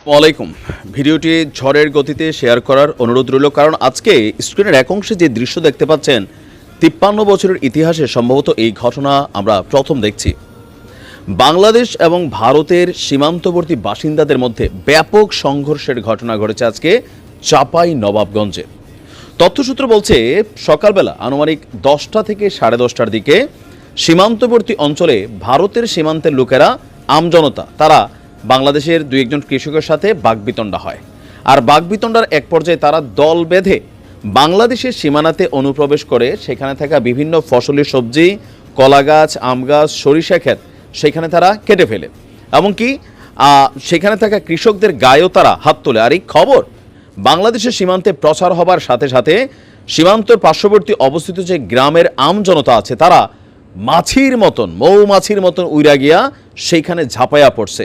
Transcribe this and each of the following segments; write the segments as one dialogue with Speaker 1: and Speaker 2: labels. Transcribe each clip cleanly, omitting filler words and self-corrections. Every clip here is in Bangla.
Speaker 1: ওয়ালাইকুম। ভিডিওটি ঝড়ের গতিতে শেয়ার করার অনুরোধ রইল, কারণ আজকে স্ক্রিনের এক অংশে যে দৃশ্য দেখতে পাচ্ছেন ৫৩ বছরের ইতিহাসে সম্ভবত এই ঘটনা আমরা প্রথম দেখছি। বাংলাদেশ এবং ভারতের সীমান্তবর্তী বাসিন্দাদের মধ্যে ব্যাপক সংঘর্ষের ঘটনা ঘটেছে আজকে চাঁপাই নবাবগঞ্জে। তথ্যসূত্র বলছে সকালবেলা আনুমানিক ১০টা থেকে ১০:৩০টার দিকে সীমান্তবর্তী অঞ্চলে ভারতের সীমান্তের লোকেরা আমজনতা তারা বাংলাদেশের দুই একজন কৃষকের সাথে বাকবিতণ্ডা হয়। আর বাকবিতণ্ডার এক পর্যায়ে তারা দল বেঁধে বাংলাদেশের সীমানাতে অনুপ্রবেশ করে সেখানে থাকা বিভিন্ন ফসলি সবজি, কলা গাছ, আম গাছ, সরিষা ক্ষেত সেখানে তারা কেটে ফেলে। এমনকি সেখানে থাকা কৃষকদের গায়েও তারা হাত তোলে। আর এই খবর বাংলাদেশের সীমান্তে প্রচার হবার সাথে সাথে সীমান্তের পার্শ্ববর্তী অবস্থিত যে গ্রামের আমজনতা আছে তারা মাছির মতন, মৌমাছির মতন উইরা গিয়া সেইখানে ঝাঁপাইয়া পড়ছে।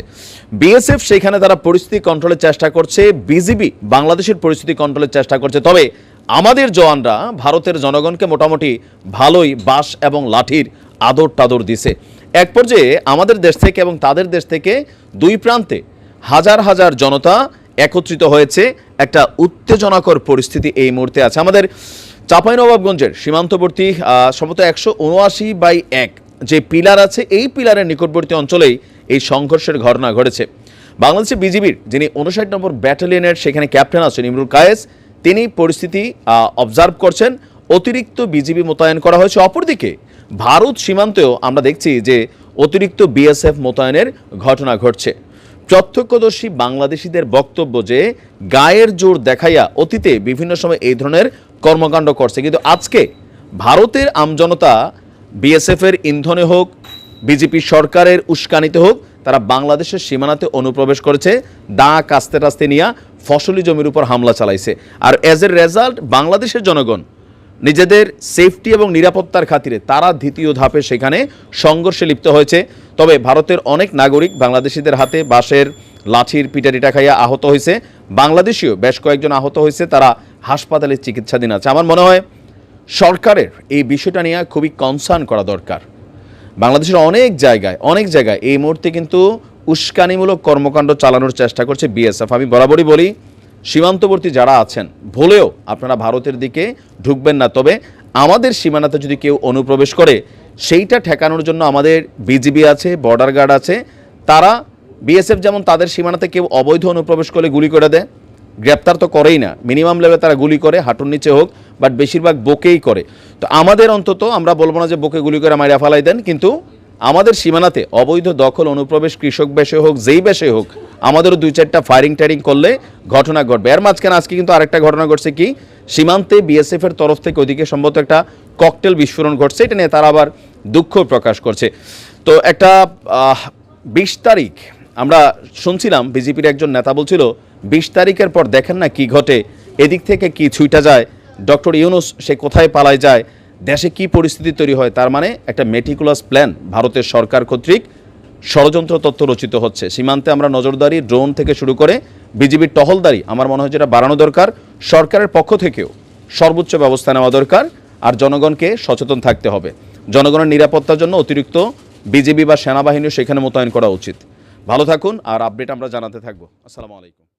Speaker 1: বিএসএফ সেইখানে তারা পরিস্থিতি কন্ট্রোলের চেষ্টা করছে, বিজিবি বাংলাদেশের পরিস্থিতি কন্ট্রোলের চেষ্টা করছে। তবে আমাদের জওয়ানরা ভারতের জনগণকে মোটামুটি ভালোই বাঁশ এবং লাঠির আদর টাদর দিছে। এক পর্যায়ে আমাদের দেশ থেকে এবং তাদের দেশ থেকে দুই প্রান্তে হাজার হাজার জনতা একত্রিত হয়েছে। একটা উত্তেজনাকর পরিস্থিতি এই মুহূর্তে আছে আমাদের চাঁপাইনবাবগঞ্জের সীমান্তবর্তী সম্ভবত ১৭৯/১ যে পিলার আছে, এই পিলারের নিকটবর্তী অঞ্চলেই এই সংঘর্ষের ঘটনা ঘটেছে। বাংলাদেশের বিজিবির যিনি ৫৯ নম্বর ব্যাটালিয়নের সেখানে ক্যাপ্টেন আছেন ইমরুল কায়েস, তিনি পরিস্থিতি অবজার্ভ করছেন। অতিরিক্ত বিজিবি মোতায়েন করা হয়েছে। অপরদিকে ভারত সীমান্তেও আমরা দেখছি যে অতিরিক্ত বিএসএফ মোতায়েনের ঘটনা ঘটছে। প্রত্যক্ষদর্শী বাংলাদেশিদের বক্তব্য যে গায়ের জোর দেখাইয়া অতীতে বিভিন্ন সময় এই ধরনের কর্মকাণ্ড করছে, কিন্তু আজকে ভারতের আমজনতা বিএসএফের ইন্ধনে হোক, বিজেপি সরকারের উস্কানিতে হোক, তারা বাংলাদেশের সীমানাতে অনুপ্রবেশ করেছে, দা কাস্তে টাস্তে নিয়ে ফসলি জমির উপর হামলা চালাইছে। আর এজ এ রেজাল্ট বাংলাদেশের জনগণ নিজেদের সেফটি এবং নিরাপত্তার খাতিরে তারা দ্বিতীয় ধাপে সেখানে সংঘর্ষে লিপ্ত হয়েছে। তবে ভারতের অনেক নাগরিক বাংলাদেশিদের হাতে বাঁশের লাঠির পিটারিটা খাইয়া আহত হয়েছে। বাংলাদেশিও বেশ কয়েকজন আহত হয়েছে, তারা হাসপাতালে চিকিৎসাধীন আছে। আমার মনে হয় সরকারের এই বিষয়টা নিয়ে খুবই কনসার্ন করা দরকার। বাংলাদেশের অনেক জায়গায় এই মুহূর্তে কিন্তু উস্কানিমূলক কর্মকাণ্ড চালানোর চেষ্টা করছে বিএসএফ। আমি বরাবরই বলি সীমান্তবর্তী যারা আছেন ভুলেও আপনারা ভারতের দিকে ঢুকবেন না। তবে আমাদের সীমানাতে যদি কেউ অনুপ্রবেশ করে সেইটা ঠেকানোর জন্য আমাদের বিজিবি আছে, বর্ডার গার্ড আছে। তারা বিএসএফ যেমন তাদের সীমানাতে কেউ অবৈধ অনুপ্রবেশ করলে গুলি করে দেয়, গ্রেপ্তার তো করেই না, মিনিমাম লেভেলে তারা গুলি করে, হাঁটুর নিচে হোক, বাট বেশিরভাগ বুকেই করে। তো আমাদের অন্তত আমরা বলবো না যে বুকে গুলি করে মাইরা ফালাই দেন, কিন্তু আমাদের সীমানাতে অবৈধ দখল অনুপ্রবেশ কৃষক বেশে হোক, যেই বেশে হোক, আমাদেরও ২-৪টা ফায়ারিং টায়ারিং করলে ঘটনা ঘটবে। এর মাঝখানে আজকে কিন্তু আরেকটা ঘটনা ঘটছে কি, সীমান্তে বিএসএফের তরফ থেকে ওইদিকে সম্ভবত একটা ককটেল বিস্ফোরণ ঘটছে। এটা নিয়ে তারা আবার দুঃখ প্রকাশ করছে। তো একটা ২০ তারিখ আমরা শুনছিলাম বিজেপির একজন নেতা বলছিল ২০ তারিখের পর দেখেন না কি ঘটে, এদিক থেকে কি ছুইটা যায়, ডক্টর ইউনূস সে কোথায় পালায় যায়, দেশে কি পরিস্থিতি তৈরি হয়। তার মানে একটা মেটিকুলাস প্ল্যান ভারতের সরকার কর্তৃক ষড়যন্ত্র তত্ত্ব রচিত হচ্ছে। সীমান্তে আমরা নজরদারি, ড্রোন থেকে শুরু করে বিজিবির টহলদারি আমার মনে হয় যেটা বাড়ানো দরকার। সরকারের পক্ষ থেকেও সর্বোচ্চ ব্যবস্থা নেওয়া দরকার। আর জনগণকে সচেতন থাকতে হবে। জনগণের নিরাপত্তার জন্য অতিরিক্ত বিজিবি বা সেনাবাহিনীও সেখানে মোতায়েন করা উচিত। ভালো থাকুন, আর আপডেট আমরা জানাতে থাকবো। আসসালামু আলাইকুম।